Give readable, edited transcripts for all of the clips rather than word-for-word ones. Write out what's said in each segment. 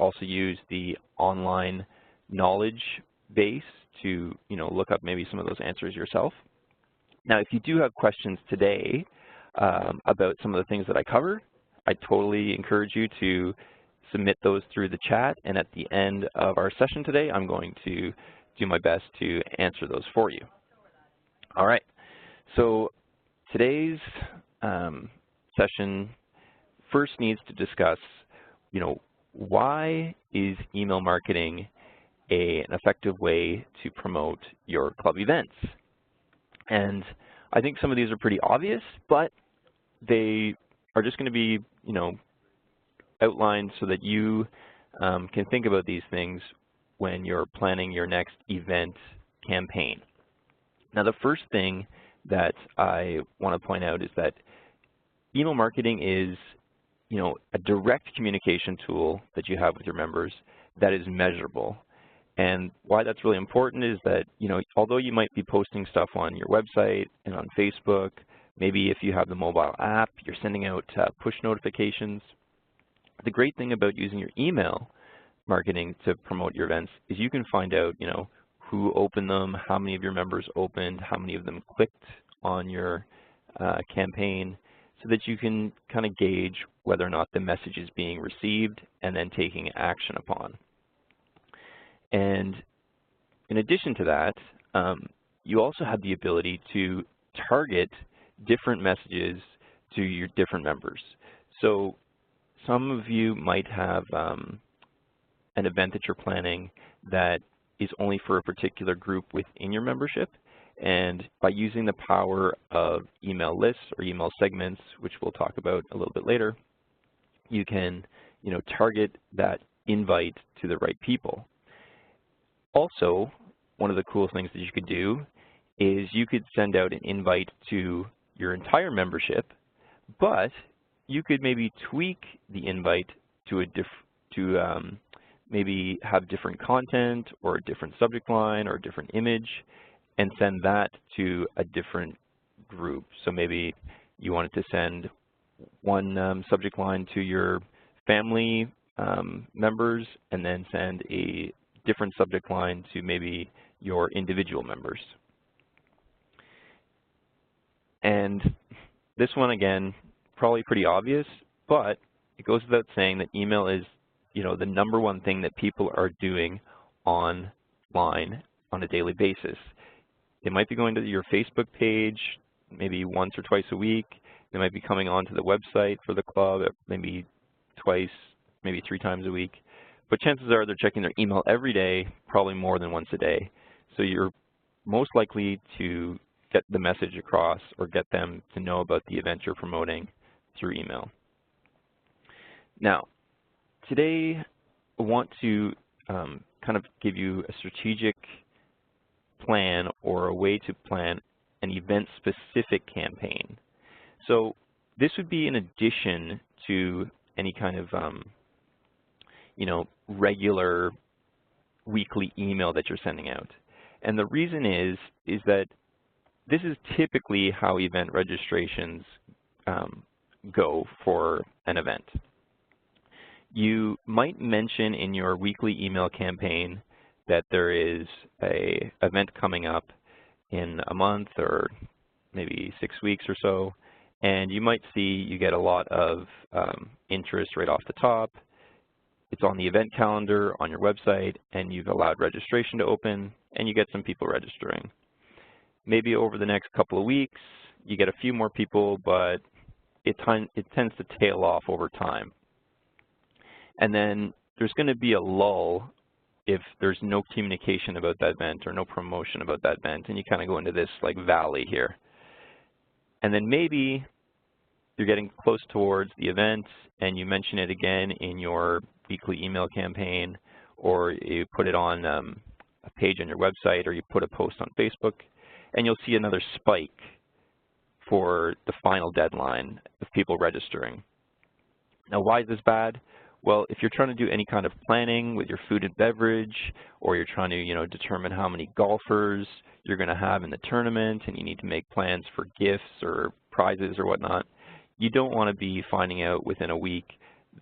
also use the online knowledge base to, look up maybe some of those answers yourself. Now, if you do have questions today about some of the things that I covered, I totally encourage you to submit those through the chat, and at the end of our session today, I'm going to do my best to answer those for you. All right, so today's session first needs to discuss, why is email marketing an effective way to promote your club events? And I think some of these are pretty obvious, but they are just going to be, outlined so that you can think about these things when you're planning your next event campaign. Now, the first thing that I want to point out is that email marketing is, a direct communication tool that you have with your members that is measurable. And why that's really important is that, although you might be posting stuff on your website and on Facebook, maybe if you have the mobile app, you're sending out push notifications. The great thing about using your email marketing to promote your events is you can find out, who opened them, how many of your members opened, how many of them clicked on your campaign, so that you can kind of gauge whether or not the message is being received and then taking action upon. And in addition to that, you also have the ability to target different messages to your different members. So some of you might have an event that you're planning that is only for a particular group within your membership. And by using the power of email lists or email segments, which we'll talk about a little bit later, you can, target that invite to the right people. Also, one of the coolest things that you could do is you could send out an invite to your entire membership, but you could maybe tweak the invite to maybe have different content or a different subject line or a different image and send that to a different group. So maybe you wanted to send one subject line to your family members and then send a different subject line to maybe your individual members. And this one, again, probably pretty obvious, but it goes without saying that email is, the #1 thing that people are doing online on a daily basis. They might be going to your Facebook page maybe once or twice a week. They might be coming onto the website for the club maybe twice, maybe 3 times a week. But chances are they're checking their email every day, probably more than once a day. So you're most likely to get the message across or get them to know about the event you're promoting through email. Now, today I want to kind of give you a strategic plan or a way to plan an event-specific campaign. So this would be in addition to any kind of regular weekly email that you're sending out. And the reason is that this is typically how event registrations go for an event. You might mention in your weekly email campaign that there is an event coming up in a month or maybe 6 weeks or so, and you might see you get a lot of interest right off the top. It's on the event calendar on your website, and you've allowed registration to open, and you get some people registering. Maybe over the next couple of weeks, you get a few more people, but it tends to tail off over time. And then there's going to be a lull if there's no communication about that event or no promotion about that event, and you kind of go into this like valley here. And then maybe you're getting close towards the event and you mention it again in your weekly email campaign, or you put it on a page on your website, or you put a post on Facebook, and you'll see another spike for the final deadline of people registering. Now, why is this bad? Well, if you're trying to do any kind of planning with your food and beverage, or you're trying to, determine how many golfers you're going to have in the tournament, and you need to make plans for gifts or prizes or whatnot, you don't want to be finding out within a week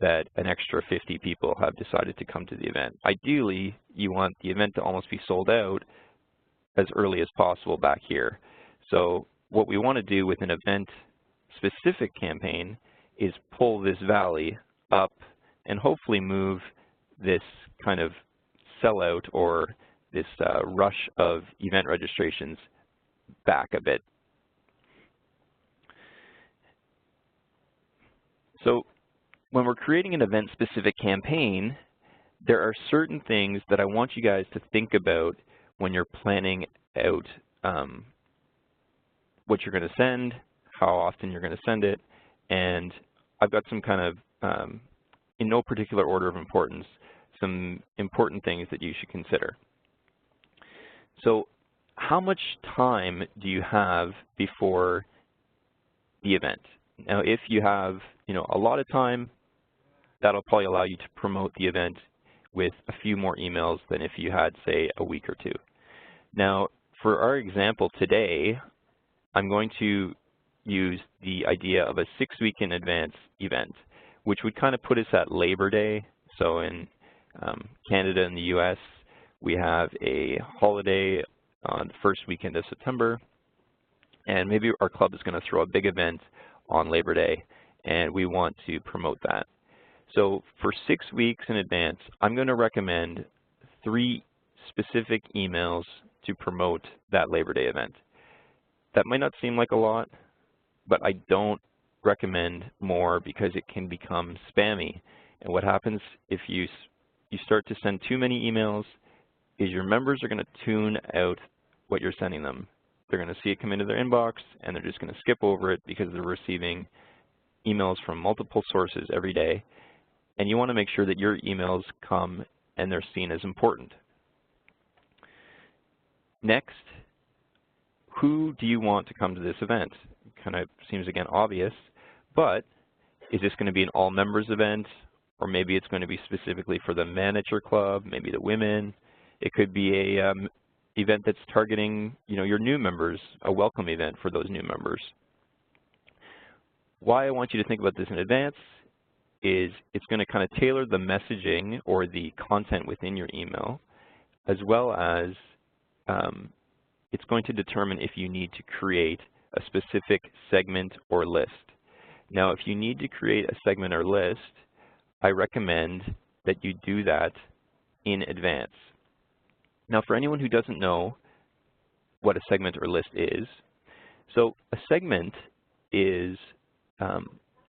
that an extra 50 people have decided to come to the event. Ideally, you want the event to almost be sold out as early as possible back here. So what we want to do with an event-specific campaign is pull this valley up and hopefully move this kind of sellout or this rush of event registrations back a bit. So when we're creating an event-specific campaign, there are certain things that I want you guys to think about when you're planning out what you're going to send, how often you're going to send it, and I've got some kind of, in no particular order of importance, some important things that you should consider. So how much time do you have before the event? Now, if you have, a lot of time, that'll probably allow you to promote the event with a few more emails than if you had, say, a week or two. Now, for our example today, I'm going to use the idea of a 6-week in advance event, which would kind of put us at Labor Day. So in Canada and the US, we have a holiday on the first weekend of September, and maybe our club is going to throw a big event on Labor Day, and we want to promote that. So for 6 weeks in advance, I'm going to recommend 3 specific emails to promote that Labor Day event. That might not seem like a lot, but I don't recommend more because it can become spammy. And what happens if you start to send too many emails is your members are going to tune out what you're sending them. They're going to see it come into their inbox, and they're just going to skip over it because they're receiving emails from multiple sources every day. And you want to make sure that your emails come and they're seen as important. Next, who do you want to come to this event? Kind of seems, again, obvious, but is this going to be an all-members event, or maybe it's going to be specifically for the men at your club, maybe the women? It could be a event that's targeting, your new members, a welcome event for those new members. Why I want you to think about this in advance is it's going to kind of tailor the messaging or the content within your email, as well as it's going to determine if you need to create a specific segment or list. Now, if you need to create a segment or list, I recommend that you do that in advance. Now, for anyone who doesn't know what a segment or list is, so a segment is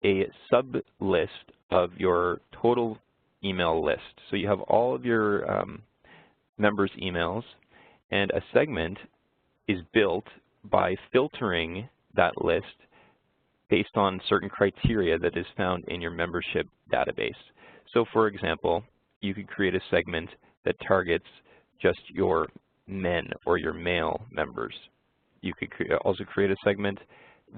a sub-list of your total email list. So you have all of your members' emails, and a segment is built by filtering that list based on certain criteria that is found in your membership database. So for example, you could create a segment that targets just your men or your male members. You could also create a segment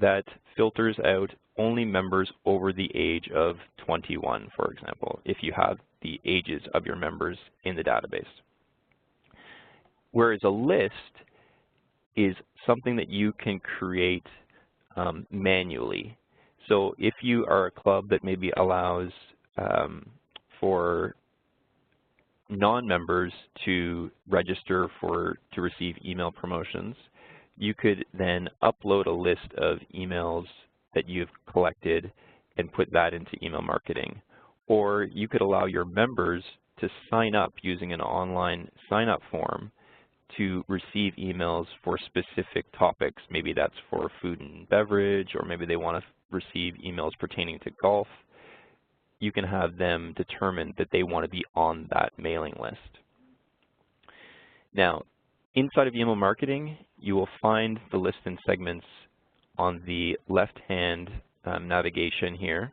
that filters out only members over the age of 21, for example, if you have the ages of your members in the database. Whereas a list is something that you can create manually. So if you are a club that maybe allows for non-members to register to receive email promotions, you could then upload a list of emails that you've collected and put that into email marketing. Or you could allow your members to sign up using an online sign-up form to receive emails for specific topics. Maybe that's for food and beverage, or maybe they want to receive emails pertaining to golf. You can have them determine that they want to be on that mailing list. Now, inside of email marketing, you will find the list and segments on the left-hand navigation here.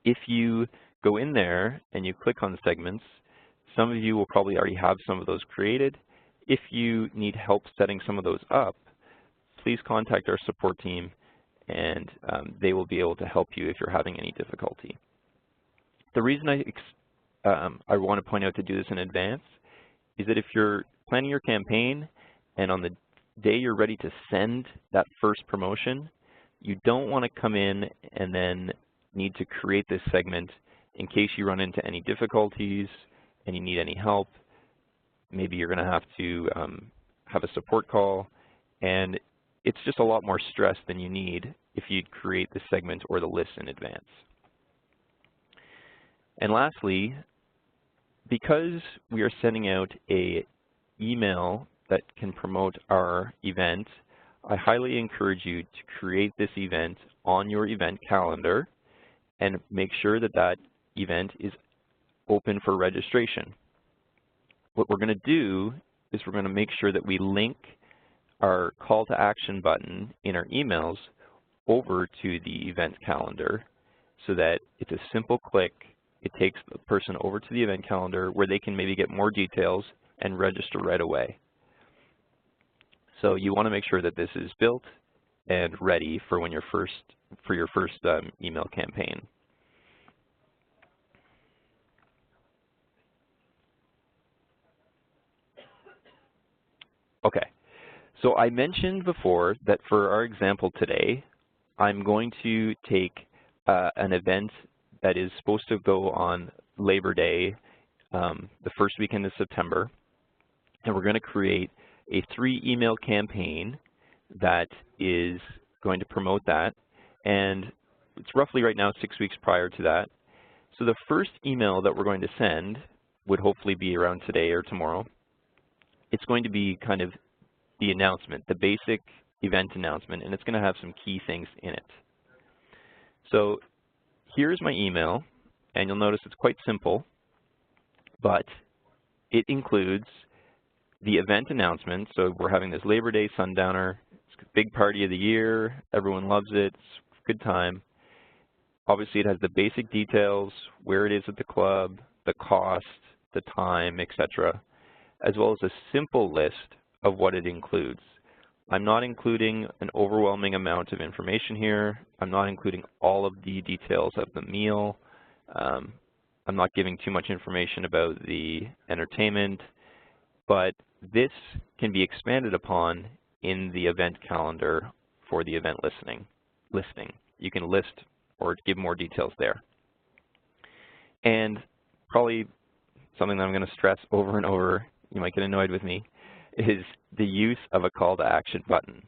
If you go in there and you click on segments, some of you will probably already have some of those created. If you need help setting some of those up, please contact our support team, and they will be able to help you if you're having any difficulty. The reason I want to point out to do this in advance is that if you're planning your campaign and on the day you're ready to send that first promotion, you don't want to come in and then need to create this segment in case you run into any difficulties and you need any help. Maybe you're going to have to have a support call, and it's just a lot more stress than you need if you create the segment or the list in advance. And lastly, because we are sending out an email that can promote our event, I highly encourage you to create this event on your event calendar and make sure that that event is open for registration. What we're going to do is we're going to make sure that we link our call to action button in our emails over to the event calendar so that it's a simple click. It takes the person over to the event calendar where they can maybe get more details and register right away. So you want to make sure that this is built and ready for when your first email campaign. Okay, so I mentioned before that for our example today, I'm going to take an event that is supposed to go on Labor Day, the first weekend of September, and we're going to create a 3-email campaign that is going to promote that, and it's roughly right now 6 weeks prior to that. So the first email that we're going to send would hopefully be around today or tomorrow. It's going to be kind of the announcement, the basic event announcement, and it's going to have some key things in it. So here's my email, and you'll notice it's quite simple, but it includes the event announcement. So we're having this Labor Day Sundowner. It's a big party of the year. Everyone loves it. It's a good time. Obviously, it has the basic details, where it is at the club, the cost, the time, etc., as well as a simple list of what it includes. I'm not including an overwhelming amount of information here. I'm not including all of the details of the meal. I'm not giving too much information about the entertainment, but this can be expanded upon in the event calendar for the event listing. You can list or give more details there. And probably something that I'm going to stress over and over, you might get annoyed with me, is the use of a call to action button.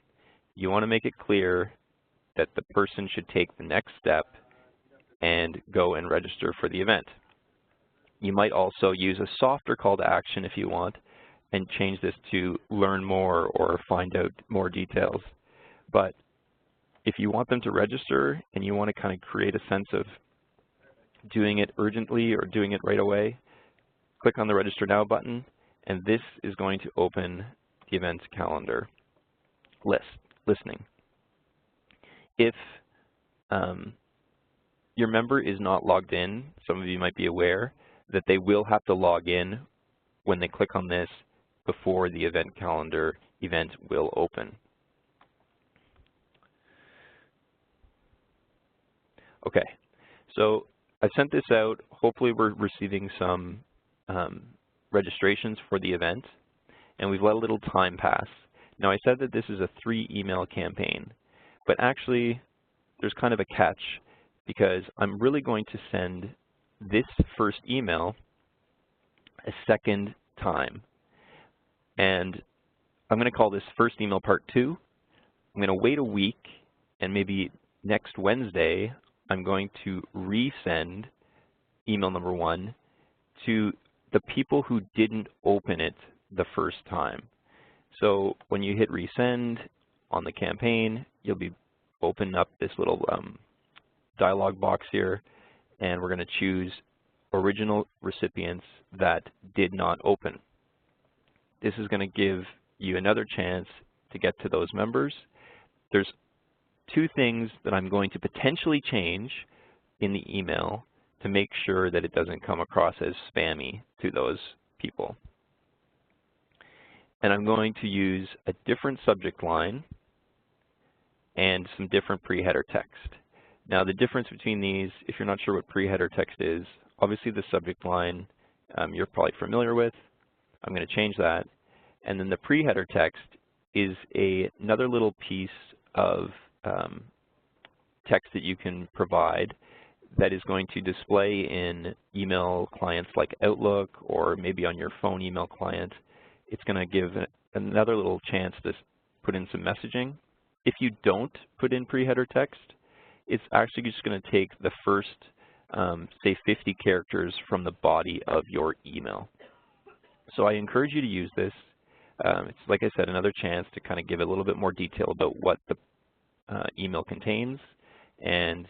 You want to make it clear that the person should take the next step and go and register for the event. You might also use a softer call to action if you want and change this to learn more or find out more details. But if you want them to register and you want to kind of create a sense of doing it urgently or doing it right away, click on the Register Now button, and this is going to open the events calendar listening. If your member is not logged in, some of you might be aware that they will have to log in when they click on this before the event calendar event will open. Okay, so I sent this out. Hopefully we're receiving some registrations for the event, and we've let a little time pass. Now I said that this is a 3-email campaign, but actually there's kind of a catch because I'm really going to send this first email a second time. And I'm going to call this first email part 2. I'm going to wait a week, and maybe next Wednesday I'm going to resend email number 1 to the people who didn't open it the first time. So when you hit resend on the campaign, you'll be opening up this little dialog box here, and we're going to choose original recipients that did not open. This is going to give you another chance to get to those members. There's 2 things that I'm going to potentially change in the email to make sure that it doesn't come across as spammy to those people. And I'm going to use a different subject line and some different pre-header text. Now the difference between these, if you're not sure what pre-header text is, obviously the subject line you're probably familiar with. I'm going to change that. And then the pre-header text is another little piece of text that you can provide that is going to display in email clients like Outlook or maybe on your phone email client. It's going to give another little chance to put in some messaging. If you don't put in pre-header text, it's actually just going to take the first, say, 50 characters from the body of your email. So I encourage you to use this. It's, like I said, another chance to kind of give a little bit more detail about what the email contains, and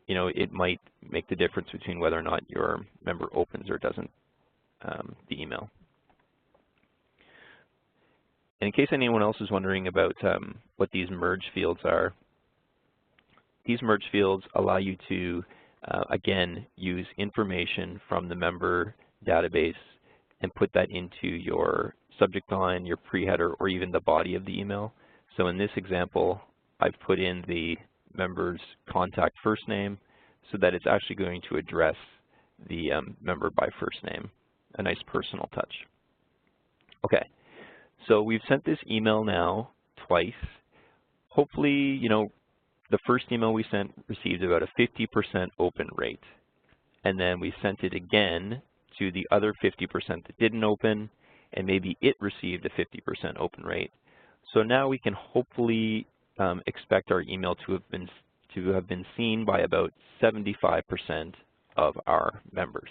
you know, it might make the difference between whether or not your member opens or doesn't the email. And in case anyone else is wondering about what these merge fields are, these merge fields allow you to, again, use information from the member database and put that into your subject line, your pre-header, or even the body of the email. So in this example, I've put in the member's contact first name so that it's actually going to address the member by first name, a nice personal touch. Okay, so we've sent this email now twice. Hopefully, you know, the first email we sent received about a 50% open rate. And then we sent it again to the other 50% that didn't open, and maybe it received a 50% open rate. So now we can hopefully expect our email to have been seen by about 75% of our members.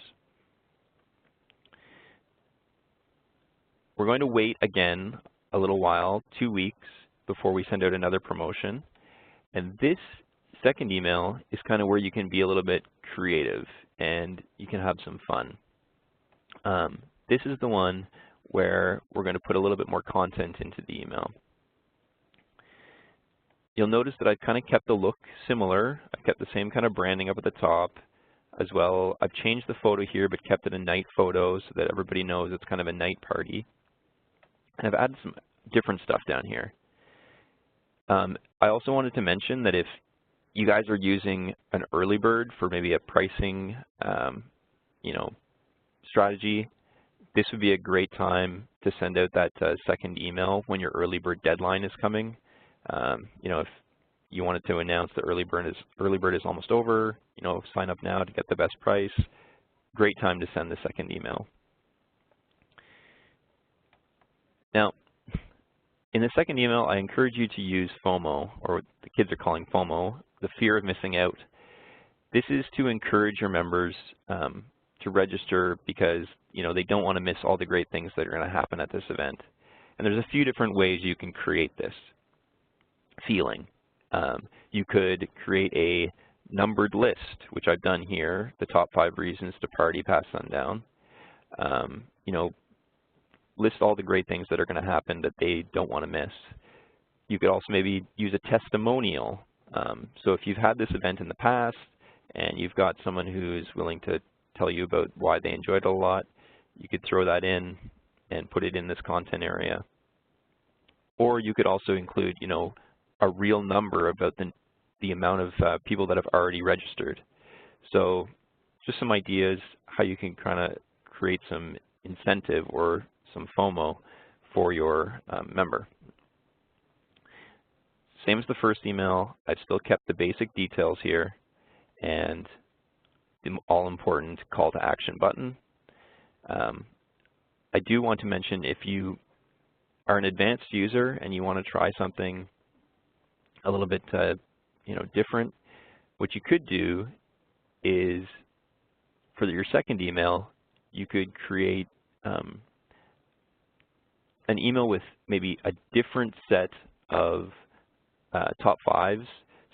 We're going to wait again a little while, 2 weeks, before we send out another promotion. And this second email is kind of where you can be a little bit creative and you can have some fun. This is the one where we're going to put a little bit more content into the email. You'll notice that I've kind of kept the look similar. I've kept the same kind of branding up at the top as well. I've changed the photo here but kept it a night photo so that everybody knows it's kind of a night party. And I've added some different stuff down here. I also wanted to mention that if you guys are using an early bird for maybe a pricing you know, strategy, this would be a great time to send out that second email when your early bird deadline is coming. You know, if you wanted to announce that early bird is almost over, you know, sign up now to get the best price. Great time to send the second email. Now, in the second email, I encourage you to use FOMO, or what the kids are calling FOMO, the fear of missing out. This is to encourage your members to register because, you know, they don't want to miss all the great things that are going to happen at this event. And there's a few different ways you can create this feeling. You could create a numbered list, which I've done here, the top 5 reasons to party past sundown. You know, list all the great things that are going to happen that they don't want to miss. You could also maybe use a testimonial. So if you've had this event in the past and you've got someone who's willing to tell you about why they enjoyed it a lot, you could throw that in and put it in this content area. Or you could also include, you know, a real number about the amount of people that have already registered. So just some ideas how you can kind of create some incentive or some FOMO for your member. Same as the first email, I've still kept the basic details here and the all-important call to action button. I do want to mention if you are an advanced user and you want to try something a little bit you know, different, what you could do is for your second email, you could create an email with maybe a different set of top 5s.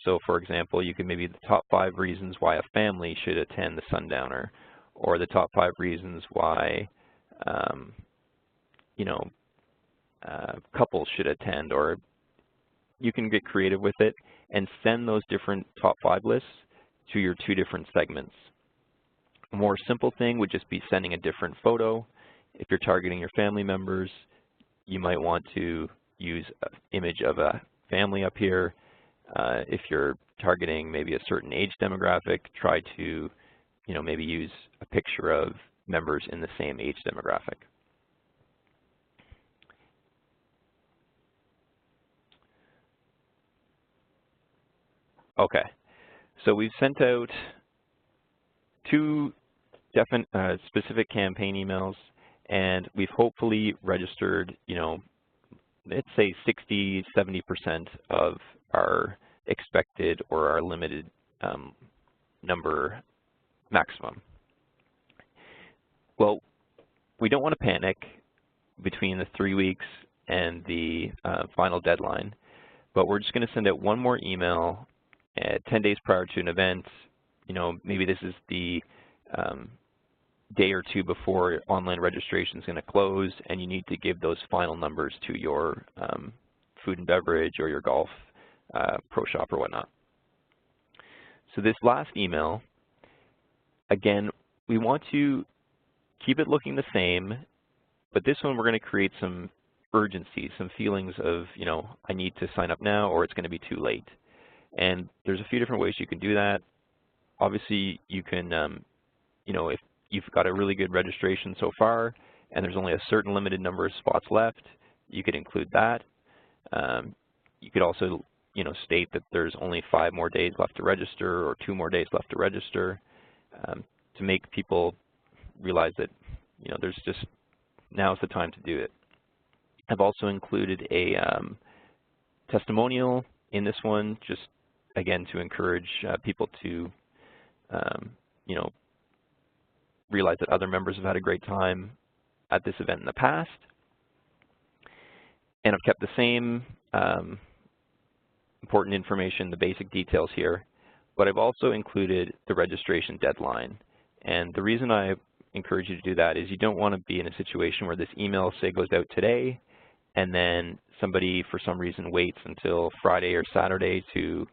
So for example, you could maybe the top 5 reasons why a family should attend the Sundowner, or the top 5 reasons why you know, couples should attend, or you can get creative with it and send those different top 5 lists to your 2 different segments. A more simple thing would just be sending a different photo. If you're targeting your family members, you might want to use an image of a family up here. If you're targeting maybe a certain age demographic, try to, you know, maybe use a picture of members in the same age demographic. Okay, So we've sent out 2 specific campaign emails, and we've hopefully registered, let's say 60–70% of our expected or our limited number maximum. Well, we don't want to panic between the 3 weeks and the final deadline, but we're just going to send out one more email 10 days prior to an event. Maybe this is the day or 2 before online registration is going to close, and you need to give those final numbers to your food and beverage or your golf pro shop or whatnot. So this last email, again, we want to keep it looking the same, but this one we're going to create some urgency, some feelings of, I need to sign up now or it's going to be too late. And there's a few different ways you can do that. Obviously, you can, if you've got a really good registration so far and there's only a certain limited number of spots left, you could include that. You could also, state that there's only 5 more days left to register or 2 more days left to register to make people realize that, there's just, now's the time to do it. I've also included a testimonial in this one, just again to encourage people to, realize that other members have had a great time at this event in the past. And I've kept the same important information, the basic details here, but I've also included the registration deadline. And the reason I encourage you to do that is you don't want to be in a situation where this email, say, goes out today, and then somebody for some reason waits until Friday or Saturday to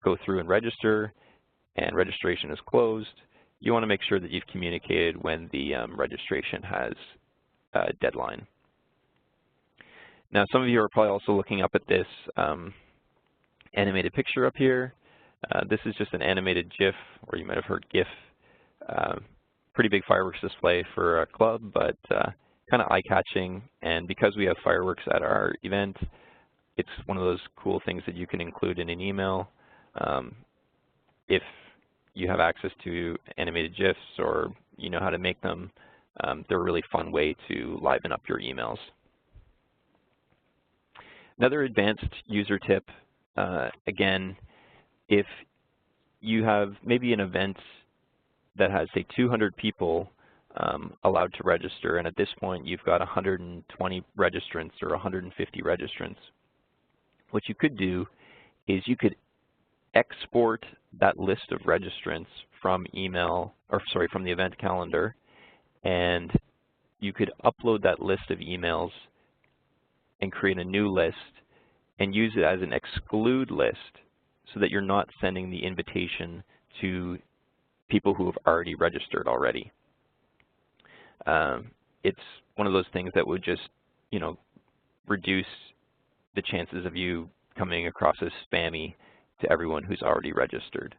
go through and register, and registration is closed. You want to make sure that you've communicated when the registration has a deadline. Now, some of you are probably also looking up at this animated picture up here. This is just an animated GIF, or you might have heard GIF. Pretty big fireworks display for a club, but kind of eye-catching. And because we have fireworks at our event, it's one of those cool things that you can include in an email. If you have access to animated GIFs or you know how to make them, they're a really fun way to liven up your emails. Another advanced user tip, again, if you have maybe an event that has, say, 200 people allowed to register, and at this point you've got 120 registrants or 150 registrants, what you could do is you could export that list of registrants from from the event calendar, and you could upload that list of emails and create a new list and use it as an exclude list so that you're not sending the invitation to people who have already registered already. It's one of those things that would just, reduce the chances of you coming across as spammy to everyone who's already registered.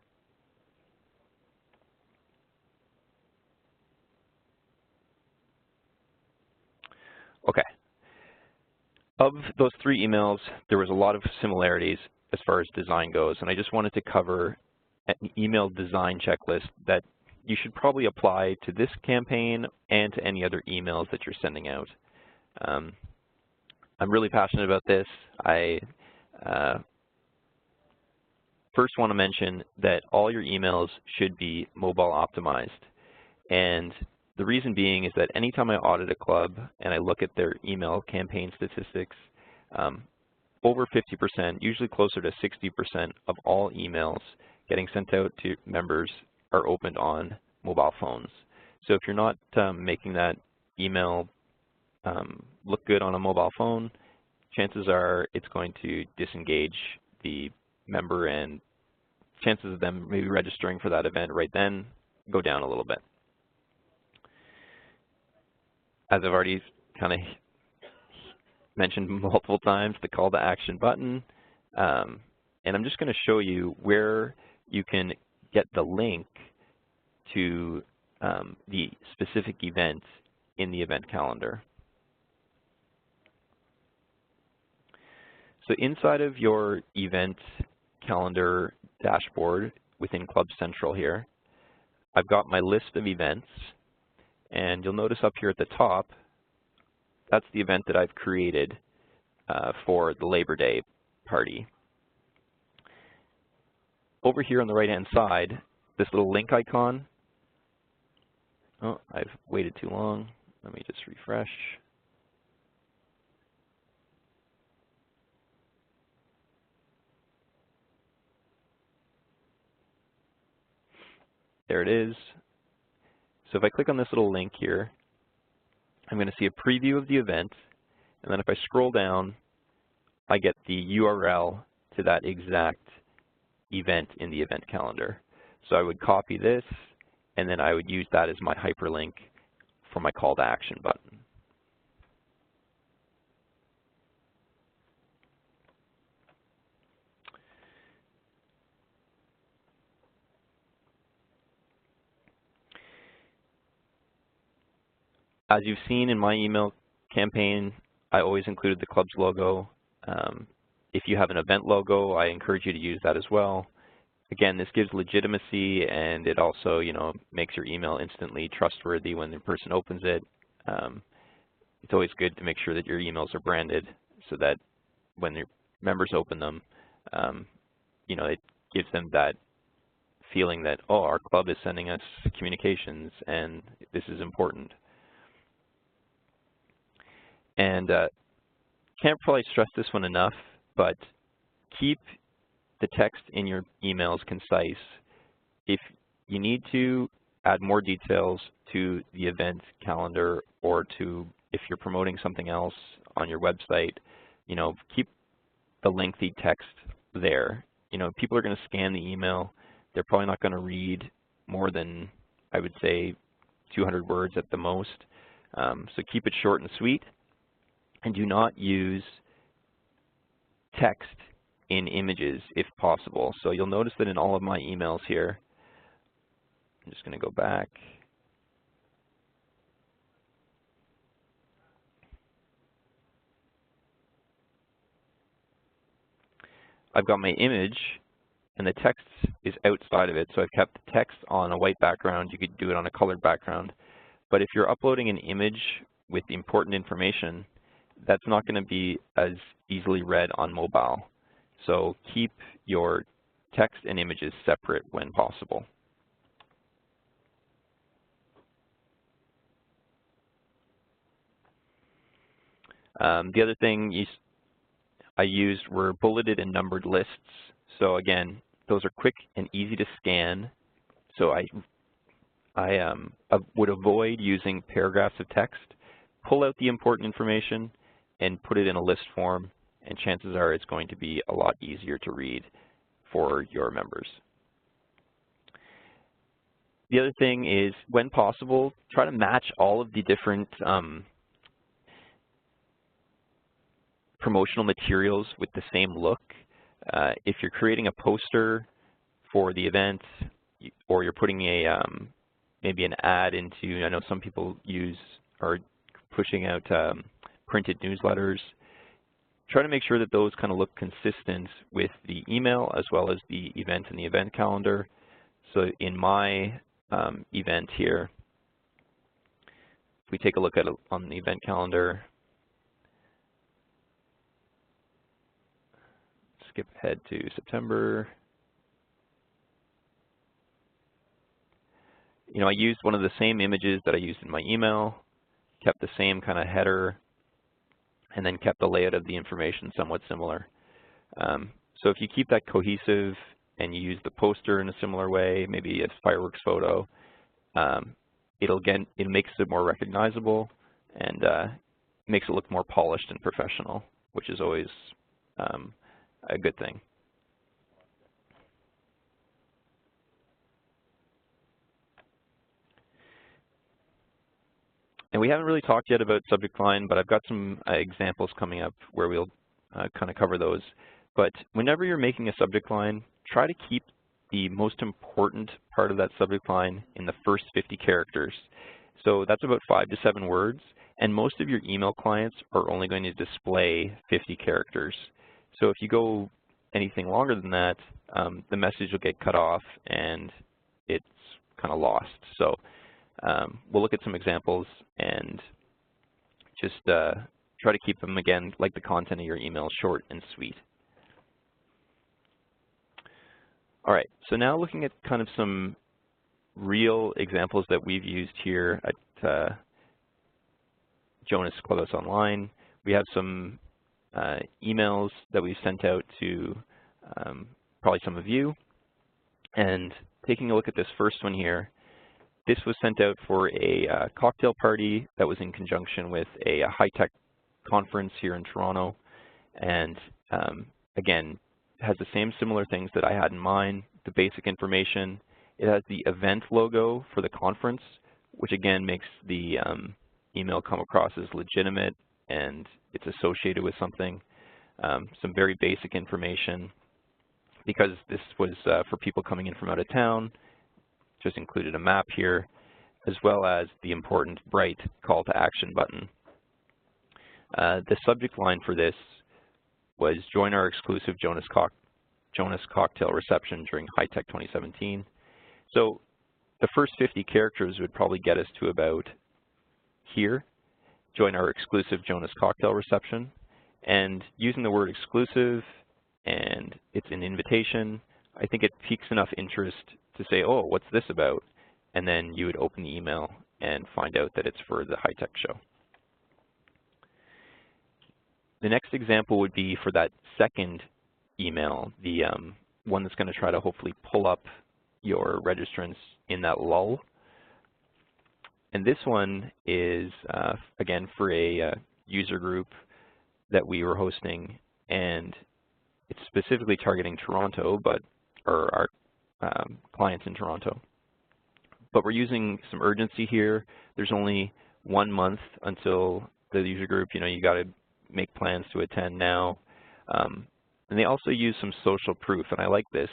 Okay. Of those 3 emails, there was a lot of similarities as far as design goes, and I just wanted to cover an email design checklist that you should probably apply to this campaign and to any other emails that you're sending out. I'm really passionate about this. I first want to mention that all your emails should be mobile optimized. And the reason being is that anytime I audit a club and I look at their email campaign statistics, over 50%, usually closer to 60% of all emails getting sent out to members are opened on mobile phones. So if you're not making that email look good on a mobile phone, chances are it's going to disengage the member, and chances of them maybe registering for that event right then go down a little bit. As I've already kind of mentioned multiple times, the call to action button, and I'm just going to show you where you can get the link to the specific event in the event calendar. So inside of your event calendar dashboard within Club Central here. I've got my list of events, and you'll notice up here at the top, that's the event that I've created for the Labor Day party. Over here on the right-hand side, this little link icon. Oh, I've waited too long. Let me just refresh. There it is. So if I click on this little link here, I'm going to see a preview of the event, and then if I scroll down, I get the URL to that exact event in the event calendar. So I would copy this, and then I would use that as my hyperlink for my call to action button. As you've seen in my email campaign, I always included the club's logo. If you have an event logo, I encourage you to use that as well. Again, this gives legitimacy, and it also, makes your email instantly trustworthy when the person opens it. It's always good to make sure that your emails are branded so that when your members open them, it gives them that feeling that, oh, our club is sending us communications, and this is important. And can't probably stress this one enough, but keep the text in your emails concise. If you need to add more details to the event calendar, or to if you're promoting something else on your website, keep the lengthy text there. People are going to scan the email. They're probably not going to read more than, I would say, 200 words at the most. So keep it short and sweet, and do not use text in images if possible. So you'll notice that in all of my emails here, I'm just going to go back. I've got my image, and the text is outside of it. So I've kept the text on a white background. You could do it on a colored background. But if you're uploading an image with important information, that's not going to be as easily read on mobile. So keep your text and images separate when possible. The other thing I used were bulleted and numbered lists. So again, those are quick and easy to scan. So I would avoid using paragraphs of text. Pull out the important information and put it in a list form, and chances are it's going to be a lot easier to read for your members. The other thing is, when possible, try to match all of the different promotional materials with the same look. If you're creating a poster for the event, or you're putting a maybe an ad into, I know some people are pushing out printed newsletters, try to make sure that those kind of look consistent with the email as well as the event and the event calendar. So in my event here, if we take a look at it on the event calendar, skip ahead to September. I used one of the same images that I used in my email, kept the same kind of header, and then kept the layout of the information somewhat similar. So if you keep that cohesive and you use the poster in a similar way, maybe a fireworks photo, it makes it more recognizable and makes it look more polished and professional, which is always a good thing. And we haven't really talked yet about subject line, but I've got some examples coming up where we'll kind of cover those. But whenever you're making a subject line, try to keep the most important part of that subject line in the first 50 characters. So that's about 5 to 7 words, and most of your email clients are only going to display 50 characters. So if you go anything longer than that, the message will get cut off and it's kind of lost. So we'll look at some examples and just try to keep them, again, like the content of your email, short and sweet. All right, so now looking at kind of some real examples that we've used here at Jonas Clubhouse Online. We have some emails that we've sent out to probably some of you. And taking a look at this first one here, this was sent out for a cocktail party that was in conjunction with a high-tech conference here in Toronto. And again, has the same similar things that I had in mind, the basic information. It has the event logo for the conference, which again makes the email come across as legitimate and it's associated with something. Some very basic information. Because this was for people coming in from out of town, just included a map here, as well as the important bright call to action button. The subject line for this was join our exclusive Jonas Cocktail reception during High Tech 2017. So the first 50 characters would probably get us to about here, join our exclusive Jonas Cocktail reception. And using the word exclusive and it's an invitation, I think it piques enough interest to say, oh, what's this about? And then you would open the email and find out that it's for the high-tech show. The next example would be for that second email, the one that's going to try to hopefully pull up your registrants in that lull. And this one is, again, for a user group that we were hosting, and it's specifically targeting Toronto, or our clients in Toronto. But we're using some urgency here. There's only 1 month until the user group, you got to make plans to attend now. And they also use some social proof, and I like this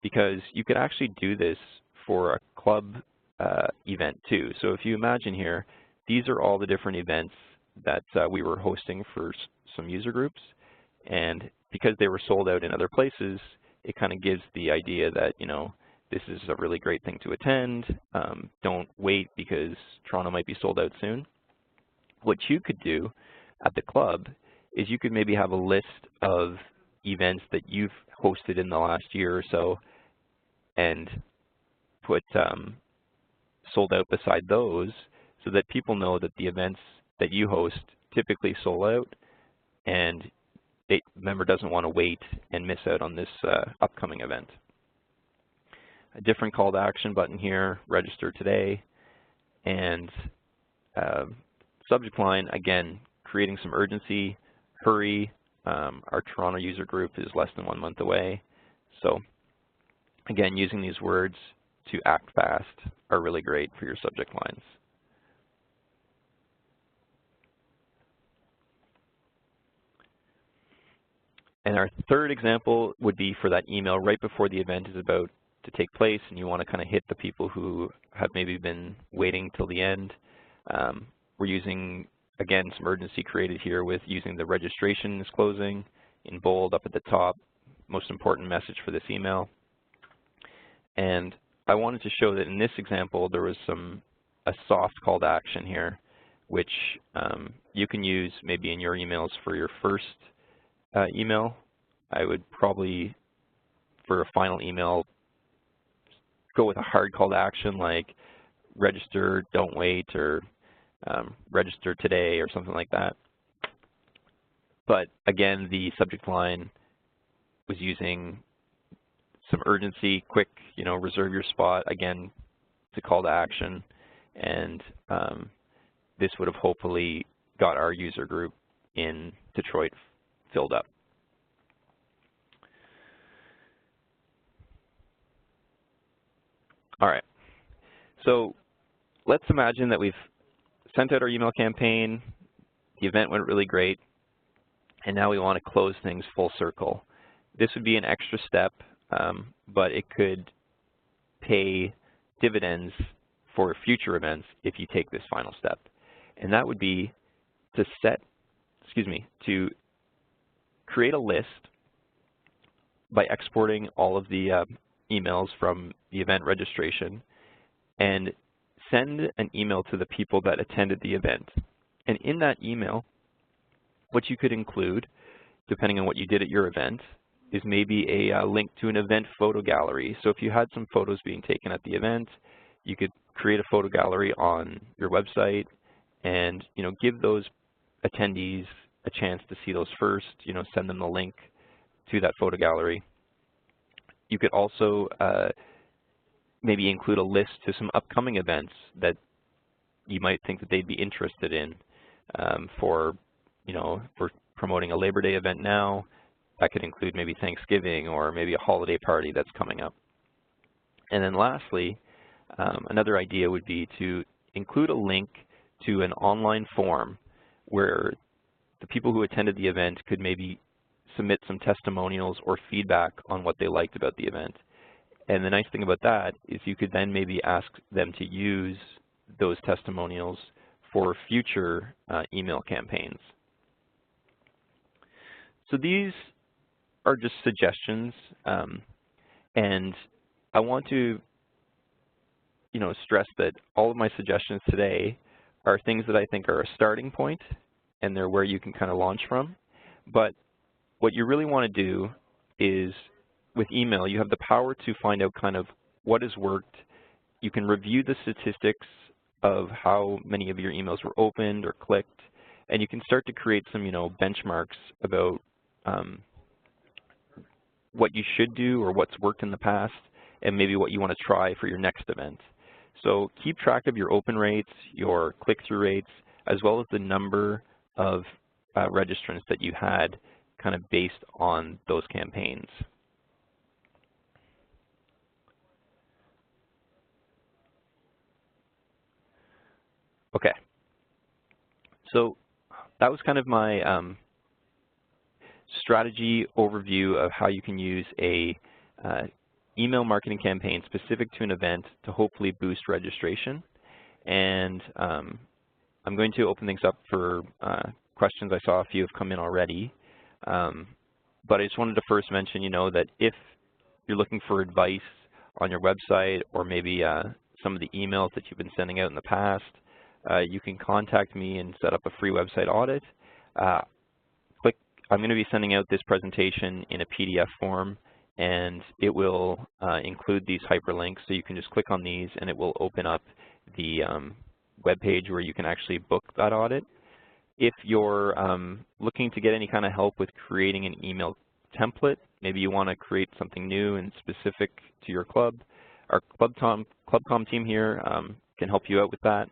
because you could actually do this for a club event too. So if you imagine here, these are all the different events that we were hosting for some user groups, and because they were sold out in other places, it kind of gives the idea that, this is a really great thing to attend. Don't wait because Toronto might be sold out soon. What you could do at the club is you could maybe have a list of events that you've hosted in the last year or so and put sold out beside those so that people know that the events that you host typically sold out and the member doesn't want to wait and miss out on this upcoming event. A different call to action button here, register today, and subject line, again, creating some urgency, hurry. Our Toronto user group is less than 1 month away. So again, using these words to act fast are really great for your subject lines. And our third example would be for that email right before the event is about to take place and you want to kind of hit the people who have maybe been waiting till the end. We're using, again, some urgency created here with using the registration is closing in bold up at the top, most important message for this email. And I wanted to show that in this example there was a soft call to action here, which you can use maybe in your emails for your first email. I would probably, for a final email, go with a hard call to action like register, don't wait, or register today, or something like that. But again, the subject line was using some urgency, quick, reserve your spot, again, to call to action. And this would have hopefully got our user group in Detroit filled up. All right, so let's imagine that we've sent out our email campaign, the event went really great, and now we want to close things full circle. This would be an extra step, but it could pay dividends for future events if you take this final step. And that would be to to create a list by exporting all of the emails from the event registration and send an email to the people that attended the event. And in that email, what you could include, depending on what you did at your event, is maybe a link to an event photo gallery. So if you had some photos being taken at the event, you could create a photo gallery on your website and give those attendees a chance to see those first, send them the link to that photo gallery. You could also maybe include a list to some upcoming events that you might think that they'd be interested in for promoting a Labor Day event now. That could include maybe Thanksgiving or maybe a holiday party that's coming up. And then lastly, another idea would be to include a link to an online form where the people who attended the event could maybe submit some testimonials or feedback on what they liked about the event. And the nice thing about that is you could then maybe ask them to use those testimonials for future email campaigns. So these are just suggestions, and I want to stress that all of my suggestions today are things that I think are a starting point, and they're where you can kind of launch from. But what you really want to do is, with email, you have the power to find out kind of what has worked. You can review the statistics of how many of your emails were opened or clicked, and you can start to create some benchmarks about what you should do or what's worked in the past, and maybe what you want to try for your next event. So keep track of your open rates, your click-through rates, as well as the number of registrants that you had kind of based on those campaigns. Okay, so that was kind of my strategy overview of how you can use a email marketing campaign specific to an event to hopefully boost registration. And I'm going to open things up for questions. I saw a few have come in already. But I just wanted to first mention, that if you're looking for advice on your website or maybe some of the emails that you've been sending out in the past, you can contact me and set up a free website audit. I'm going to be sending out this presentation in a PDF form, and it will include these hyperlinks, so you can just click on these and it will open up the web page where you can actually book that audit. If you're looking to get any kind of help with creating an email template, maybe you want to create something new and specific to your club, our ClubCom team here can help you out with that,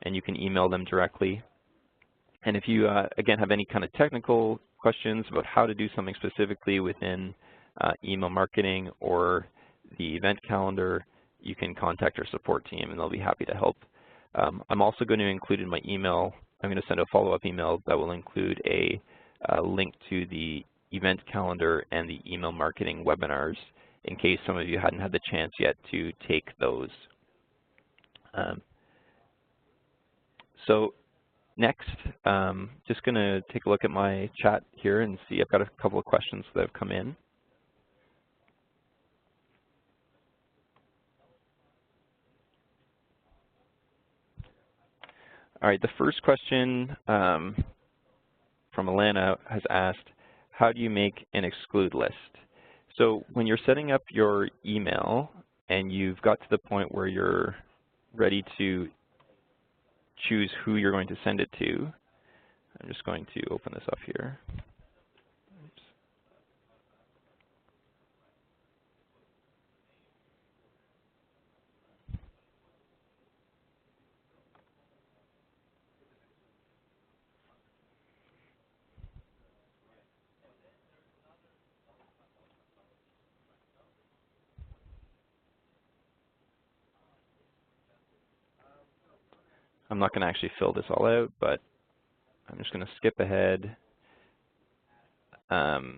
and you can email them directly. And if you, again, have any kind of technical questions about how to do something specifically within email marketing or the event calendar, you can contact our support team and they'll be happy to help. I'm also going to include in my email, I'm going to send a follow-up email that will include a link to the event calendar and the email marketing webinars in case some of you hadn't had the chance yet to take those. So next, just going to take a look at my chat here and see. I've got a couple of questions that have come in. All right, the first question from Alana has asked, how do you make an exclude list? So when you're setting up your email and you've got to the point where you're ready to choose who you're going to send it to, I'm just going to open this up here. Oops. I'm not going to actually fill this all out, but I'm just going to skip ahead. The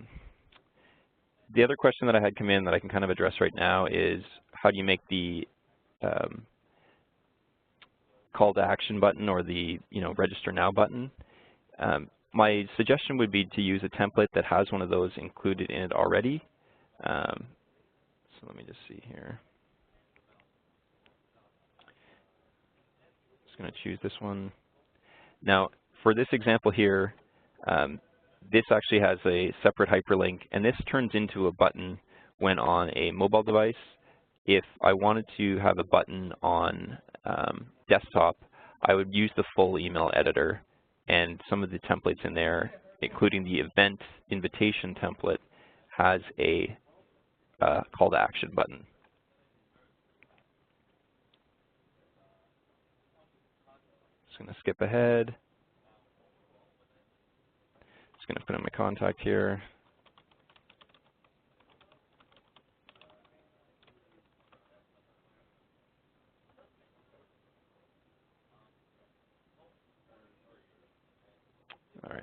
other question that I had come in that I can kind of address right now is how do you make the call to action button or the register now button. My suggestion would be to use a template that has one of those included in it already. So let me just see here. Just going to choose this one. Now, for this example here, this actually has a separate hyperlink, and this turns into a button when on a mobile device. If I wanted to have a button on desktop, I would use the full email editor, and some of the templates in there, including the event invitation template, has a call to action button. Just going to skip ahead. Just going to put in my contact here. All right.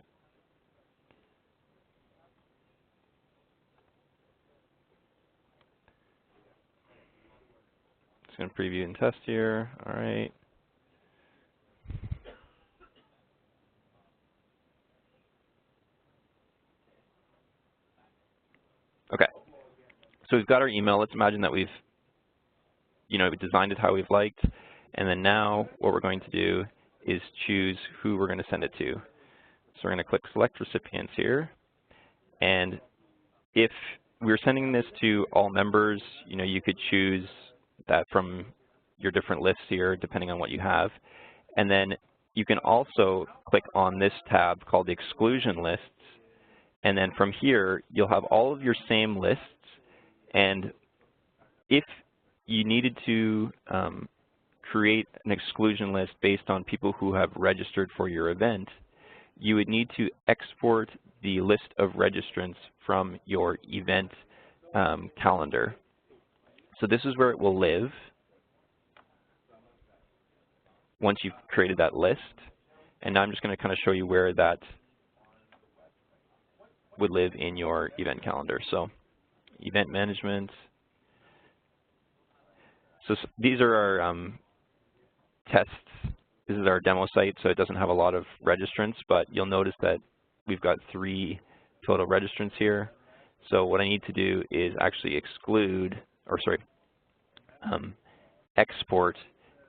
Just going to preview and test here. All right. Okay. So we've got our email. Let's imagine that we've designed it how we've liked. And then now what we're going to do is choose who we're going to send it to. So we're going to click Select Recipients here. And if we're sending this to all members, you could choose that from your different lists here, depending on what you have. And then you can also click on this tab called Exclusion Lists. And then from here, you'll have all of your same lists. And if you needed to create an exclusion list based on people who have registered for your event, you would need to export the list of registrants from your event calendar. So this is where it will live once you've created that list. And now I'm just going to kind of show you where that would live in your event calendar. So event management. So these are our tests. This is our demo site, so it doesn't have a lot of registrants, but you'll notice that we've got 3 total registrants here. So what I need to do is actually export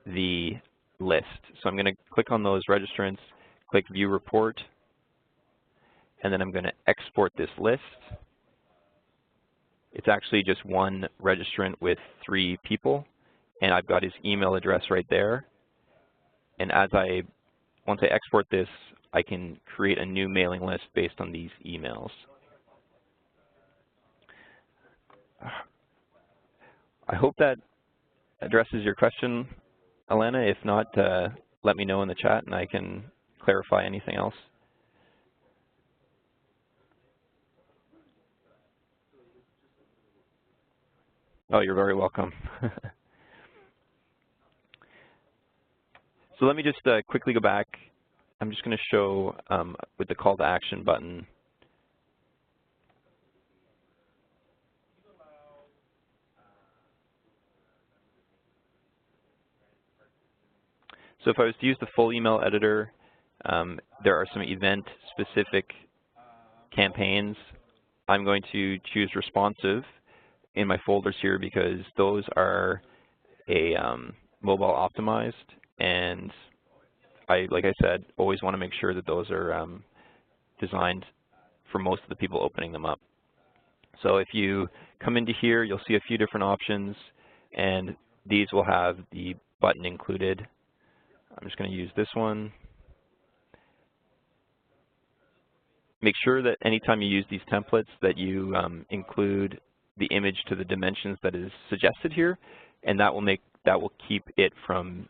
the list. So I'm going to click on those registrants, click View Report, and then I'm going to export this list. It's actually just one registrant with 3 people, and I've got his email address right there. And once I export this, I can create a new mailing list based on these emails. I hope that addresses your question, Elena. If not, let me know in the chat and I can clarify anything else. Oh, you're very welcome. So let me just quickly go back. I'm just going to show with the call to action button. So if I was to use the full email editor, there are some event-specific campaigns. I'm going to choose responsive in my folders here because those are mobile optimized, and like I said, always want to make sure that those are designed for most of the people opening them up. So if you come into here, you'll see a few different options, and these will have the button included. I'm just going to use this one. Make sure that anytime you use these templates that you include the image to the dimensions that is suggested here, and that will keep it from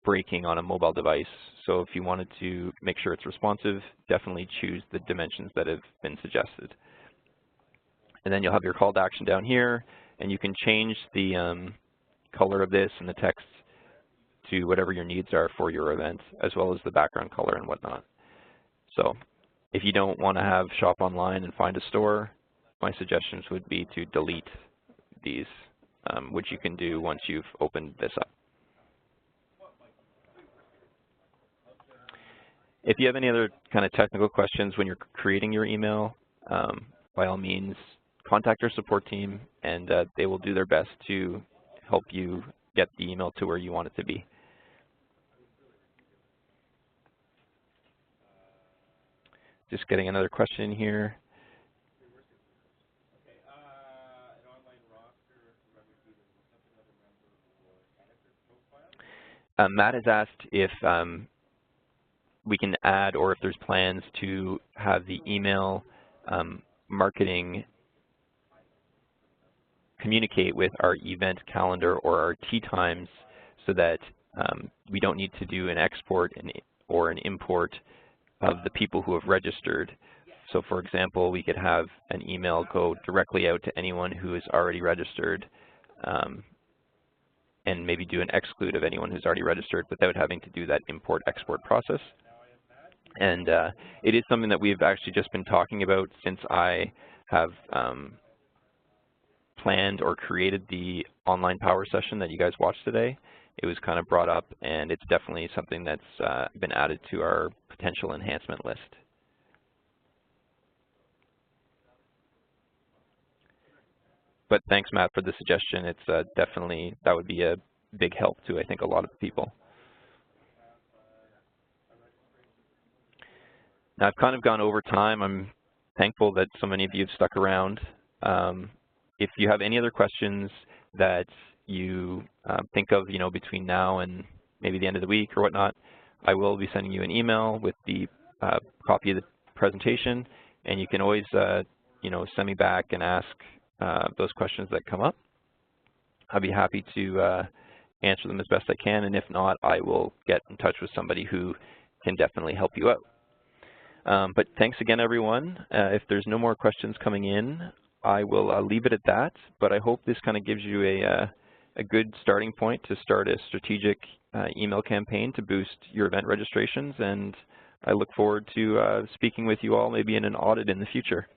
breaking on a mobile device. So if you wanted to make sure it's responsive, definitely choose the dimensions that have been suggested. And then you'll have your call to action down here, and you can change the color of this and the text to whatever your needs are for your event, as well as the background color and whatnot. So if you don't want to have shop online and find a store, my suggestions would be to delete these, which you can do once you've opened this up. If you have any other kind of technical questions when you're creating your email, by all means, contact our support team, and they will do their best to help you get the email to where you want it to be. Just getting another question here. Matt has asked if we can add, or if there's plans to have the email marketing communicate with our event calendar or our tee times, so that we don't need to do an export or an import of the people who have registered. So for example, we could have an email go directly out to anyone who is already registered, and maybe do an exclude of anyone who's already registered without having to do that import-export process. And it is something that we've actually just been talking about since I have planned or created the online power session that you guys watched today. It was kind of brought up, and it's definitely something that's been added to our potential enhancement list. But thanks, Matt, for the suggestion. It's definitely, that would be a big help to, I think, a lot of people. Now, I've kind of gone over time. I'm thankful that so many of you have stuck around. If you have any other questions that you think of, between now and maybe the end of the week or whatnot, I will be sending you an email with the copy of the presentation, and you can always, send me back and ask those questions that come up. I'll be happy to answer them as best I can, and if not, I will get in touch with somebody who can definitely help you out. But thanks again, everyone. If there's no more questions coming in, I will leave it at that, but I hope this kind of gives you a good starting point to start a strategic email campaign to boost your event registrations, and I look forward to speaking with you all maybe in an audit in the future.